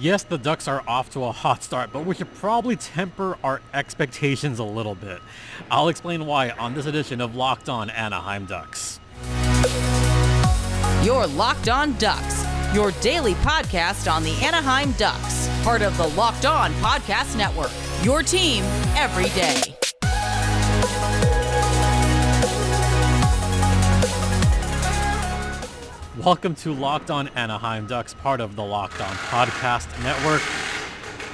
Yes, the Ducks are off to a hot start, but we should probably temper our expectations a little bit. I'll explain why on this edition of Locked On Anaheim Ducks. You're Locked On Ducks, your daily podcast on the Anaheim Ducks, part of the Locked On Podcast Network, your team every day. Welcome to Locked On Anaheim Ducks, part of the Locked On Podcast Network.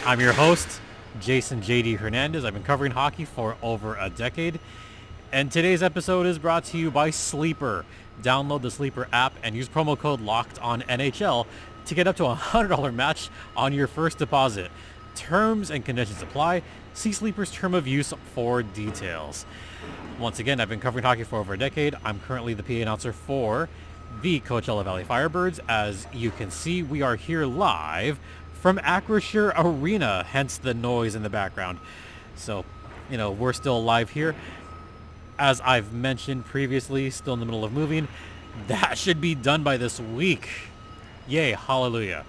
I'm your host, Jason JD Hernandez. I've been covering hockey for over a decade, and today's episode is brought to you by Sleeper. Download the Sleeper app and use promo code Locked On NHL to get up to a $100 match on your first deposit. Terms and conditions apply. See Sleeper's term of use for details. Once again, I've been covering hockey for over a decade. I'm currently the PA announcer for the Coachella Valley Firebirds. As you can see, we are here live from Acrisure Arena, hence the noise in the background. So, we're still live here. As I've mentioned previously, still in the middle of moving. That should be done by this week. Yay, hallelujah.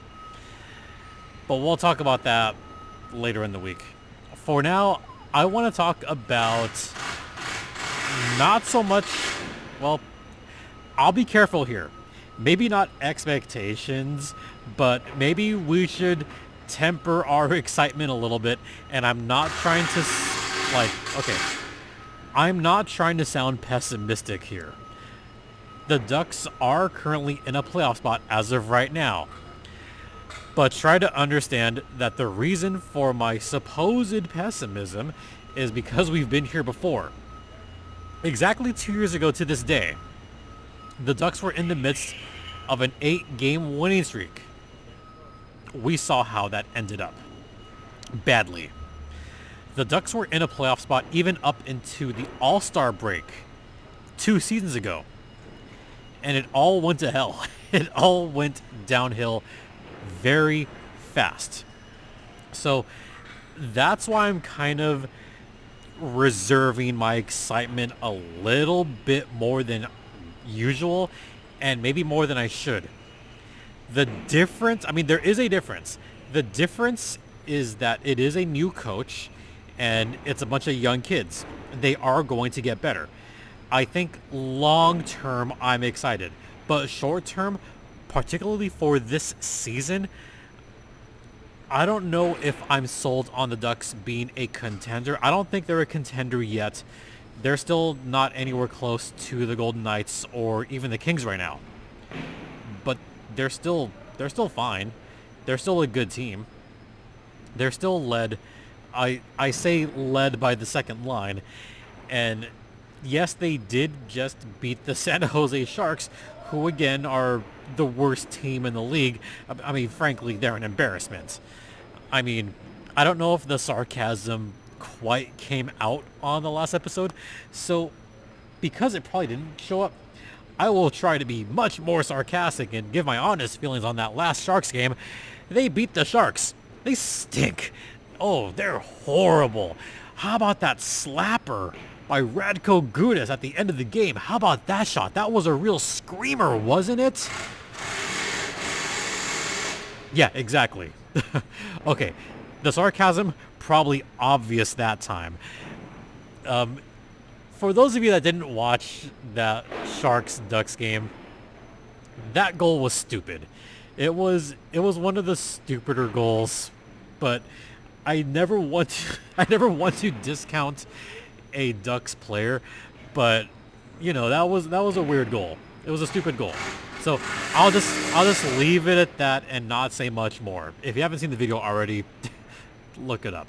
But we'll talk about that later in the week. For now, I want to talk about not so much, I'll be careful here. Maybe not expectations, but maybe we should temper our excitement a little bit. And I'm not trying to, I'm not trying to sound pessimistic here. The Ducks are currently in a playoff spot as of right now. But try to understand that the reason for my supposed pessimism is because we've been here before. Exactly 2 years ago to this day, the Ducks were in the midst of an 8-game winning streak. We saw how that ended up. Badly. The Ducks were in a playoff spot even up into the All-Star break 2 seasons ago. And it all went to hell. It all went downhill very fast. So that's why I'm kind of reserving my excitement a little bit more than usual, and maybe more than I should. The difference, there is a difference. The difference is that it is a new coach and it's a bunch of young kids. They are going to get better. I think long term I'm excited, but short term, particularly for this season, I don't know if I'm sold on the Ducks being a contender. I don't think they're a contender yet. They're still not anywhere close to the Golden Knights or even the Kings right now. But they're still fine. They're still a good team. They're still led, I say led by the second line. And yes, they did just beat the San Jose Sharks, who again are the worst team in the league. Frankly, they're an embarrassment. I don't know if the sarcasm quite came out on the last episode, so because it probably didn't show up, I will try to be much more sarcastic and give my honest feelings on that last Sharks game. They beat the Sharks. They stink. Oh, they're horrible. How about that slapper by Radko Gudas at the end of the game? How about that shot? That was a real screamer, wasn't it? Yeah, exactly. Okay, the sarcasm probably obvious that time. For those of you that didn't watch that Sharks-Ducks game, that goal was stupid. It was one of the stupider goals, but I never want to discount a Ducks player, but that was a weird goal. It was a stupid goal. So I'll just leave it at that and not say much more. If you haven't seen the video already, look it up.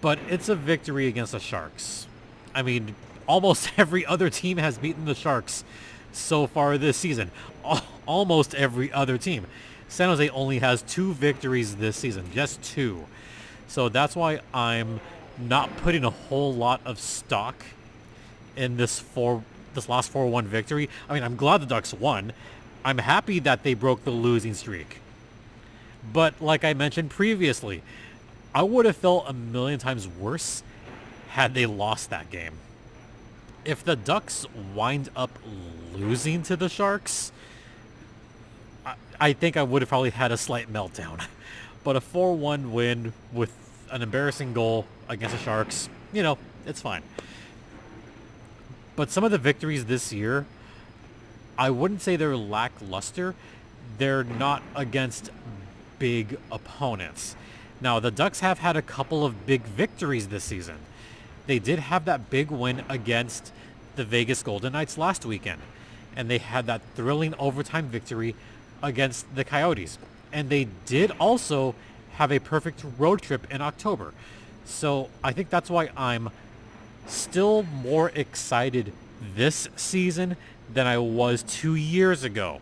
But it's a victory against the Sharks. Almost every other team has beaten the Sharks so far this season. Almost every other team. San Jose only has 2 victories this season, just 2. So that's why I'm not putting a whole lot of stock in this last 4-1 victory. I'm glad the Ducks won. I'm happy that they broke the losing streak. But like I mentioned previously, I would have felt a million times worse had they lost that game. If the Ducks wind up losing to the Sharks, I think I would have probably had a slight meltdown. But a 4-1 win with an embarrassing goal against the Sharks, it's fine. But some of the victories this year, I wouldn't say they're lackluster. They're not against big opponents. Now, the Ducks have had a couple of big victories this season. They did have that big win against the Vegas Golden Knights last weekend. And they had that thrilling overtime victory against the Coyotes. And they did also have a perfect road trip in October. So I think that's why I'm still more excited this season than I was 2 years ago.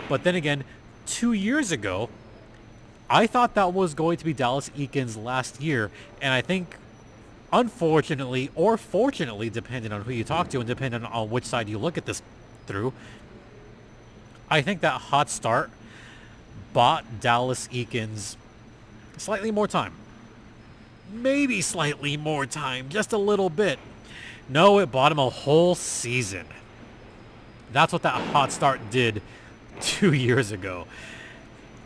But then again, 2 years ago, I thought that was going to be Dallas Eakins last year. And I think, unfortunately, or fortunately, depending on who you talk to and depending on which side you look at this through, I think that hot start bought Dallas Eakins slightly more time. Maybe slightly more time, just a little bit. No, it bought him a whole season. That's what that hot start did 2 years ago.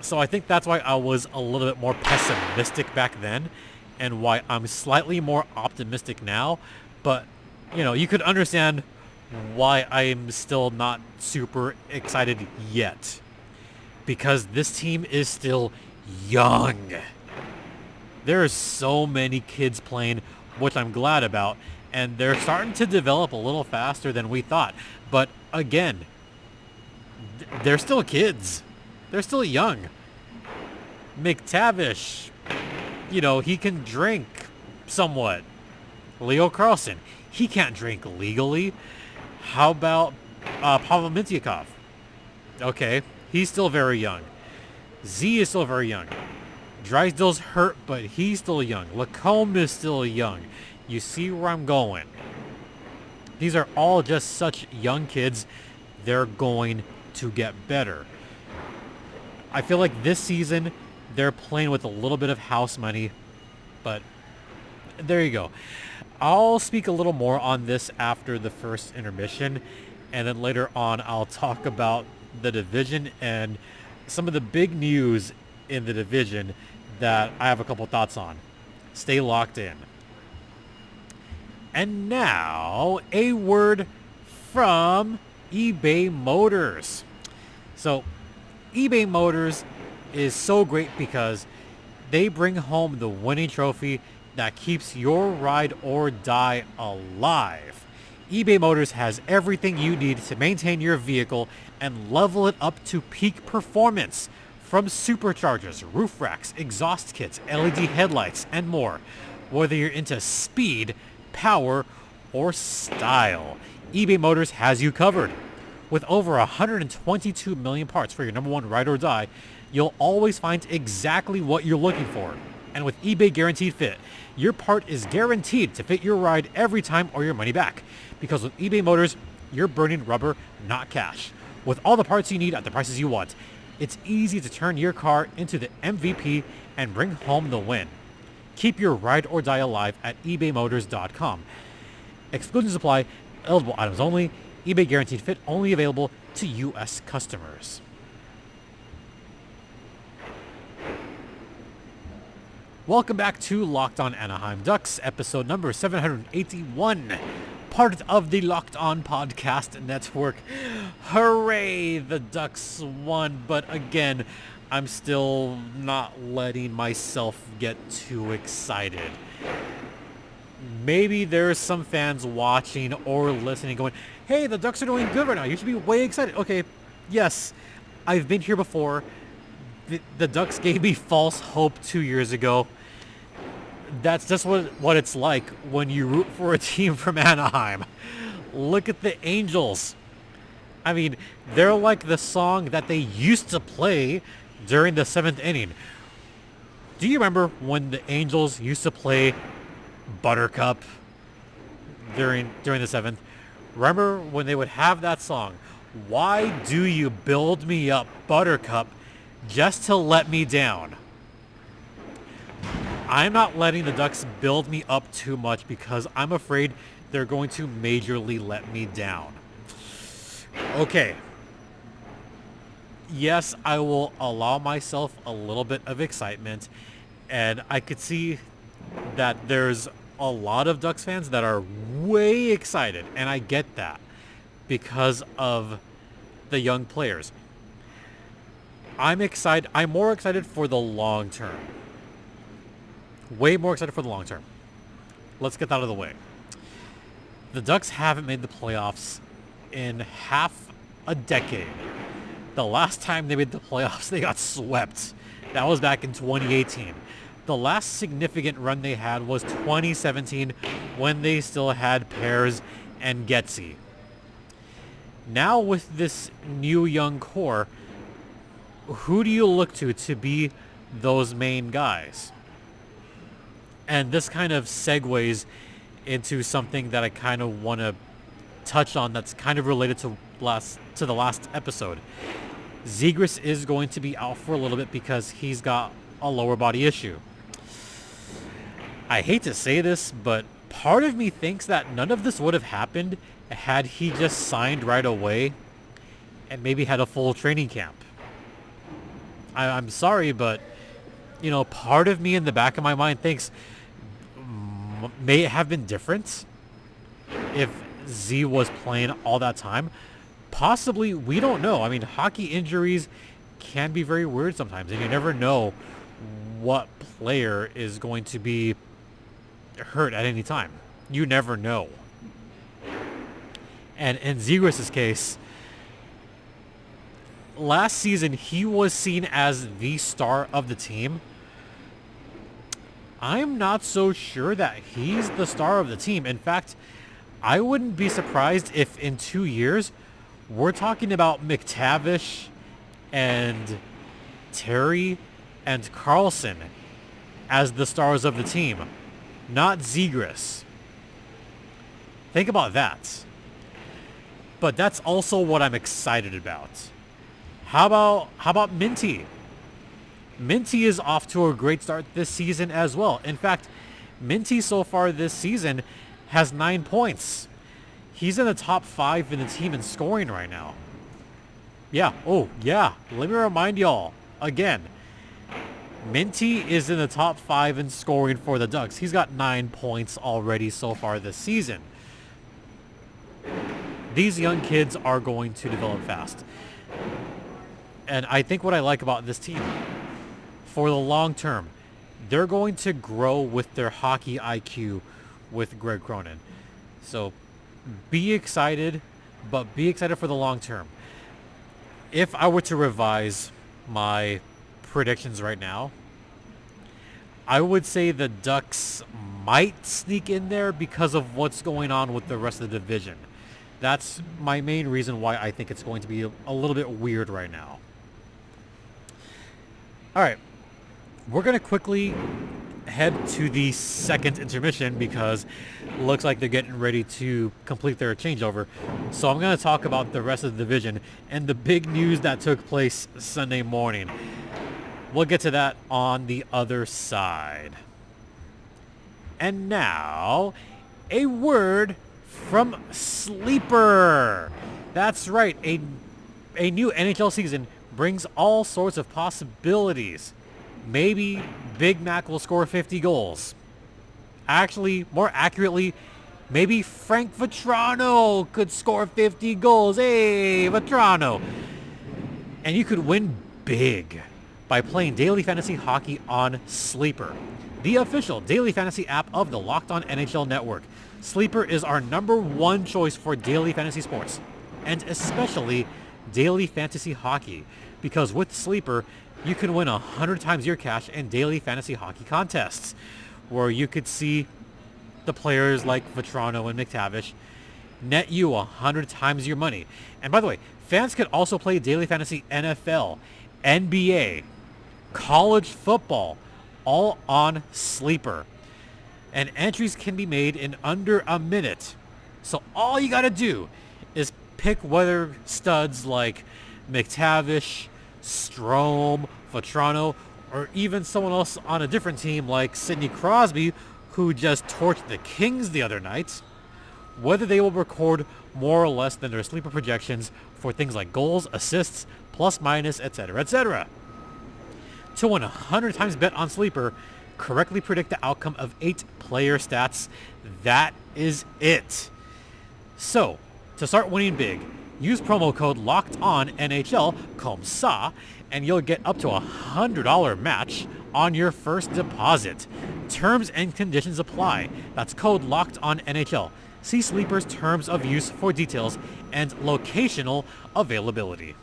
So I think that's why I was a little bit more pessimistic back then and why I'm slightly more optimistic now. But, you could understand why I'm still not super excited yet. Because this team is still young. There are so many kids playing, which I'm glad about, and they're starting to develop a little faster than we thought. But again, they're still kids. They're still young. McTavish, he can drink somewhat. Leo Carlson, he can't drink legally. How about Pavel Mintyukov? Okay, he's still very young. Z is still very young. Drysdale's hurt, but he's still young. Lacombe is still young. You see where I'm going. These are all just such young kids. They're going to get better. I feel like this season, they're playing with a little bit of house money, but there you go. I'll speak a little more on this after the first intermission, and then later on I'll talk about the division and some of the big news in the division that I have a couple thoughts on. Stay locked in. And now, a word from eBay Motors. So, eBay Motors is so great because they bring home the winning trophy that keeps your ride or die alive. eBay Motors has everything you need to maintain your vehicle and level it up to peak performance. From superchargers, roof racks, exhaust kits, LED headlights, and more. Whether you're into speed, power, or style, eBay Motors has you covered. With over 122 million parts for your number one ride or die, you'll always find exactly what you're looking for. And with eBay Guaranteed Fit, your part is guaranteed to fit your ride every time or your money back. Because with eBay Motors, you're burning rubber, not cash. With all the parts you need at the prices you want, it's easy to turn your car into the MVP and bring home the win. Keep your ride or die alive at ebaymotors.com. Exclusions apply. Eligible items only. eBay Guaranteed Fit only available to U.S. customers. Welcome back to Locked On Anaheim Ducks, episode number 781. Part of the Locked On Podcast Network. Hooray, the Ducks won, but again, I'm still not letting myself get too excited. Maybe there's some fans watching or listening going, hey, the Ducks are doing good right now. You should be way excited. Okay, yes, I've been here before. The Ducks gave me false hope 2 years ago. That's just what it's like when you root for a team from Anaheim. Look at the Angels. I mean, they're like the song that they used to play during the 7th inning. Do you remember when the Angels used to play Buttercup during the 7th? Remember when they would have that song? Why do you build me up, Buttercup, just to let me down? I'm not letting the Ducks build me up too much because I'm afraid they're going to majorly let me down. Okay. yes, I will allow myself a little bit of excitement, and I could see that there's a lot of Ducks fans that are way excited, and I get that because of the young players. I'm excited. I'm more excited for the long term. Way more excited for the long term. Let's get that out of the way. The Ducks haven't made the playoffs in half a decade. The last time they made the playoffs, they got swept. That was back in 2018. The last significant run they had was 2017 when they still had Pears and Getzy. Now with this new young core, who do you look to be those main guys? And this kind of segues into something that I kind of want to touch on that's kind of related to the last episode. Zegras is going to be out for a little bit because he's got a lower body issue. I hate to say this, but part of me thinks that none of this would have happened had he just signed right away and maybe had a full training camp. I'm sorry, but, you know, part of me in the back of my mind thinks may it have been different if Z was playing all that time. Possibly, we don't know. I mean, hockey injuries can be very weird sometimes, and you never know what player is going to be hurt at any time. You never know. And in Zegras' case, last season, he was seen as the star of the team. I'm not so sure that he's the star of the team. In fact, I wouldn't be surprised if in 2 years, we're talking about McTavish and Terry and Carlson as the stars of the team, not Zegras. Think about that. But that's also what I'm excited about. How about Minty? Minty is off to a great start this season as well. In fact, Minty so far this season has 9 points. He's in the top 5 in the team in scoring right now. Yeah. Oh, yeah. Let me remind y'all again. Minty is in the top 5 in scoring for the Ducks. He's got 9 points already so far this season. These young kids are going to develop fast. And I think what I like about this team, for the long term, they're going to grow with their hockey IQ with Greg Cronin. So be excited, but be excited for the long term. If I were to revise my predictions right now, I would say the Ducks might sneak in there because of what's going on with the rest of the division. That's my main reason why I think it's going to be a little bit weird right now. All right, we're going to quickly head to the second intermission because it looks like they're getting ready to complete their changeover. So I'm going to talk about the rest of the division and the big news that took place Sunday morning. We'll get to that on the other side. And now, a word from Sleeper. That's right, a new NHL season brings all sorts of possibilities. Maybe Big Mac will score 50 goals. Actually, more accurately, maybe Frank Vetrano could score 50 goals. Hey, Vetrano. And you could win big by playing daily fantasy hockey on Sleeper, the official daily fantasy app of the Locked On NHL Network. Sleeper is our #1 choice for daily fantasy sports, and especially daily fantasy hockey, because with Sleeper, you can win 100 times your cash in daily fantasy hockey contests, where you could see the players like Vetrano and McTavish net you 100 times your money. And by the way, fans could also play daily fantasy NFL, NBA, college football, all on Sleeper. And entries can be made in under a minute. So all you got to do is pick whether studs like McTavish, Strome, Vetrano, or even someone else on a different team like Sidney Crosby, who just torched the Kings the other night, whether they will record more or less than their Sleeper projections for things like goals, assists, plus minus, etc., etc. To win 100 times bet on Sleeper, correctly predict the outcome of 8 player stats. That is it. So, to start winning big, use promo code LOCKEDONNHL, comme ça, and you'll get up to $100 match on your first deposit. Terms and conditions apply. That's code LOCKEDONNHL. See Sleeper's terms of use for details and locational availability.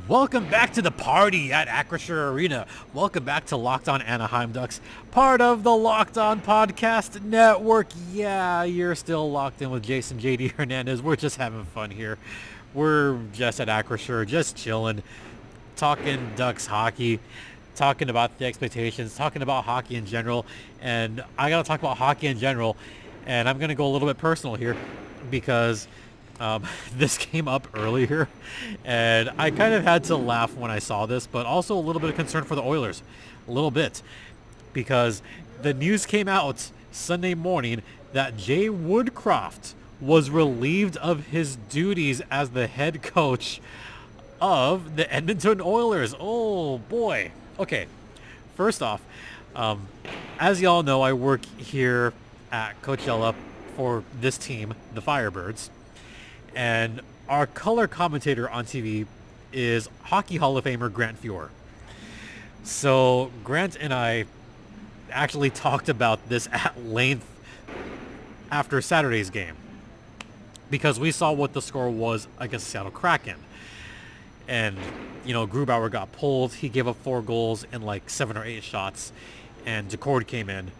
Welcome back to the party at Acrisure Arena. Welcome back to Locked On Anaheim Ducks, part of the Locked On Podcast Network. Yeah, you're still locked in with Jason JD Hernandez. We're just having fun here. We're just at Acrisure, just chilling, talking Ducks hockey, talking about the expectations, talking about hockey in general. And I got to talk about hockey in general, and I'm going to go a little bit personal here because this came up earlier, and I kind of had to laugh when I saw this, but also a little bit of concern for the Oilers, a little bit, because the news came out Sunday morning that Jay Woodcraft was relieved of his duties as the head coach of the Edmonton Oilers. Oh boy. Okay, first off, as y'all know, I work here at Coachella for this team, the Firebirds. And our color commentator on TV is Hockey Hall of Famer Grant Fuhr. So Grant and I actually talked about this at length after Saturday's game, because we saw what the score was against Seattle Kraken. And, you know, Grubauer got pulled. He gave up 4 goals in like 7 or 8 shots. And Decord came in,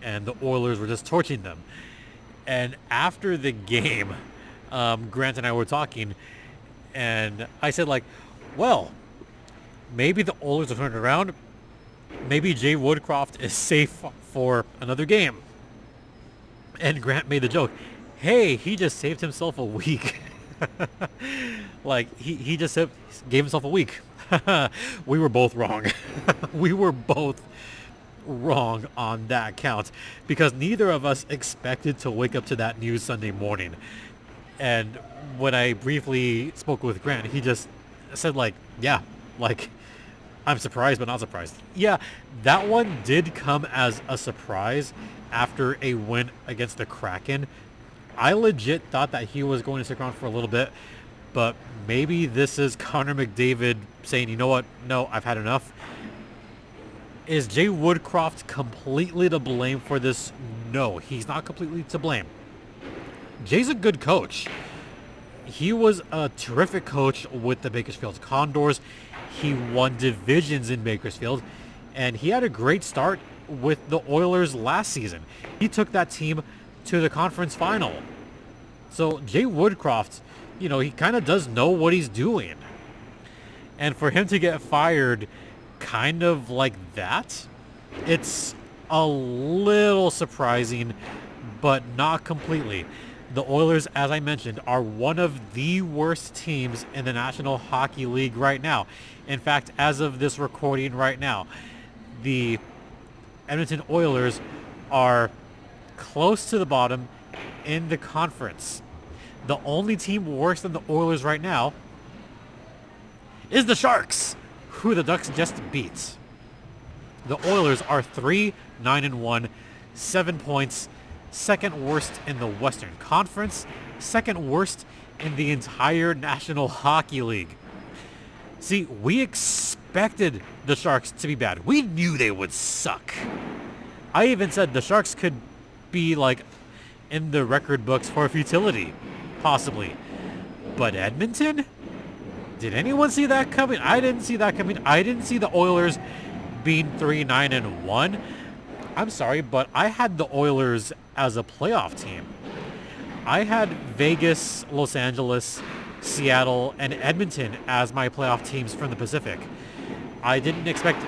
and the Oilers were just torching them. And after the game, Grant and I were talking, and I said, like, well, maybe the Oilers will turn it around. Maybe Jay Woodcraft is safe for another game. And Grant made the joke, hey, he just saved himself a week. Like, he just gave himself a week. We were both wrong. We were both wrong on that count, because neither of us expected to wake up to that news Sunday morning. And when I briefly spoke with Grant, he just said, like, yeah, like, I'm surprised but not surprised. Yeah, that one did come as a surprise after a win against the Kraken. I legit thought that he was going to stick around for a little bit, but maybe this is Connor McDavid saying, you know what, no, I've had enough. Is Jay Woodcraft completely to blame for this? No, he's not completely to blame. Jay's a good coach. He was a terrific coach with the Bakersfield Condors. He won divisions in Bakersfield, and he had a great start with the Oilers last season. He took that team to the conference final. So Jay Woodcraft, you know, he kind of does know what he's doing. And for him to get fired kind of like that, it's a little surprising, but not completely. The Oilers, as I mentioned, are one of the worst teams in the National Hockey League right now. In fact, as of this recording right now, the Edmonton Oilers are close to the bottom in the conference. The only team worse than the Oilers right now is the Sharks, who the Ducks just beat. The Oilers are 3-9-1, 7 points, second worst in the Western Conference, second worst in the entire National Hockey League. See, we expected the Sharks to be bad. We knew they would suck. I even said the Sharks could be like in the record books for futility, possibly. But Edmonton? Did anyone see that coming? I didn't see that coming. I didn't see the Oilers being 3-9-1. I'm sorry, but I had the Oilers as a playoff team. I had Vegas, Los Angeles, Seattle, and Edmonton as my playoff teams from the Pacific. I didn't expect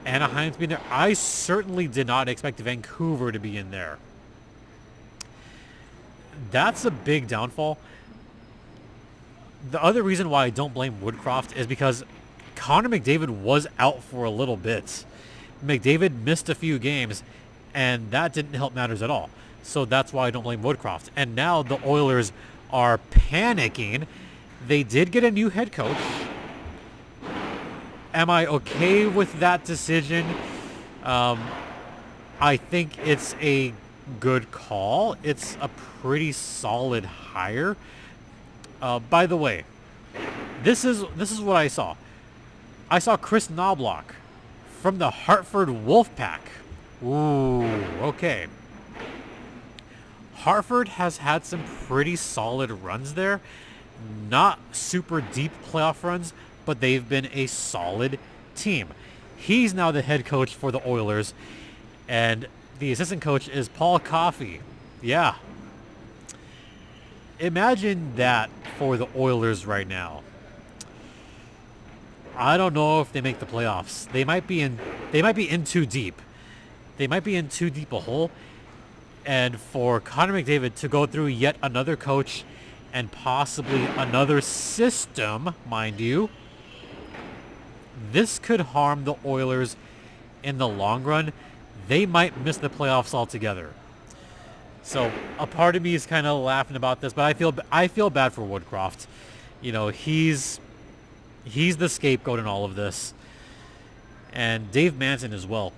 Anaheim to be in there. I certainly did not expect Vancouver to be in there. That's a big downfall. The other reason why I don't blame Woodcraft is because Connor McDavid was out for a little bit. McDavid missed a few games, and that didn't help matters at all. So that's why I don't blame Woodcraft. And now the Oilers are panicking. They did get a new head coach. Am I okay with that decision? I think it's a good call. It's a pretty solid hire. By the way, this is what I saw. I saw Chris Knobloch from the Hartford Wolfpack. Ooh, okay. Hartford has had some pretty solid runs there. Not super deep playoff runs, but they've been a solid team. He's now the head coach for the Oilers, and the assistant coach is Paul Coffey. Yeah. Imagine that for the Oilers right now. I don't know if they make the playoffs. They might be in too deep. They might be in too deep a hole. And for Connor McDavid to go through yet another coach and possibly another system, mind you, this could harm the Oilers in the long run. They might miss the playoffs altogether. So a part of me is kind of laughing about this, but I feel bad for Woodcraft. You know, he's the scapegoat in all of this. And Dave Manson as well.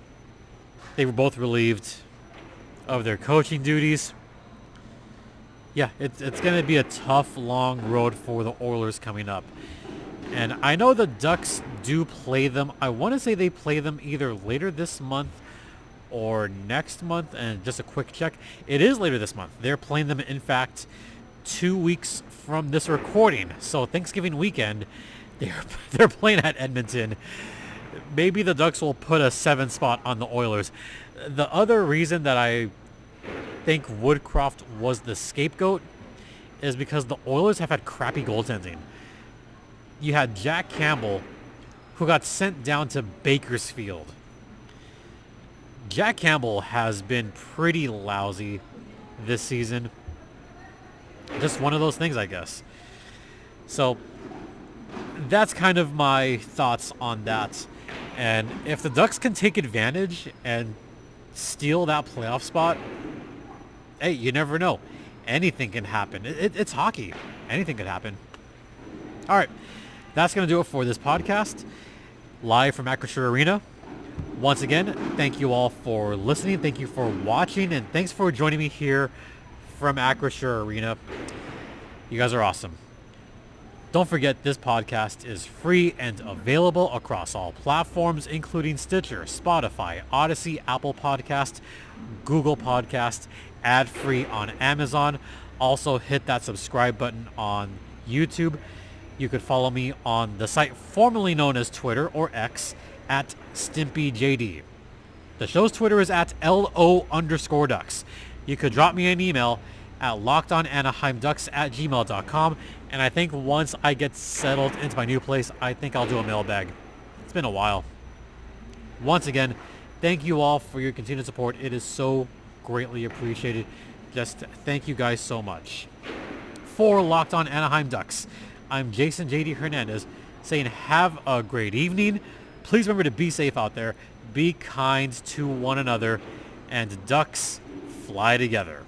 They were both relieved of their coaching duties. Yeah, it's going to be a tough, long road for the Oilers coming up. And I know the Ducks do play them. I want to say they play them either later this month or next month. And just a quick check, it is later this month. They're playing them, in fact, 2 weeks from this recording. So Thanksgiving weekend, they're playing at Edmonton. Maybe the Ducks will put a 7 spot on the Oilers. The other reason that I think Woodcraft was the scapegoat is because the Oilers have had crappy goaltending. You had Jack Campbell, who got sent down to Bakersfield. Jack Campbell has been pretty lousy this season. Just one of those things, I guess. So that's kind of my thoughts on that. And if the Ducks can take advantage and steal that playoff spot, hey, you never know. Anything can happen. It's hockey. Anything could happen. All right. That's going to do it for this podcast. Live from Acrisure Arena. Once again, thank you all for listening. Thank you for watching. And thanks for joining me here from Acrisure Arena. You guys are awesome. Don't forget, this podcast is free and available across all platforms, including Stitcher, Spotify, Odyssey, Apple Podcast, Google Podcast, ad-free on Amazon. Also, hit that subscribe button on YouTube. You could follow me on the site formerly known as Twitter, or X, at StimpyJD. The show's Twitter is at LO_Ducks. You could drop me an email at lockedonanaheimducks@gmail.com. And I think once I get settled into my new place, I think I'll do a mailbag. It's been a while. Once again, thank you all for your continued support. It is so greatly appreciated. Just thank you guys so much. For Locked On Anaheim Ducks, I'm Jason JD Hernandez saying have a great evening. Please remember to be safe out there. Be kind to one another. And Ducks, fly together.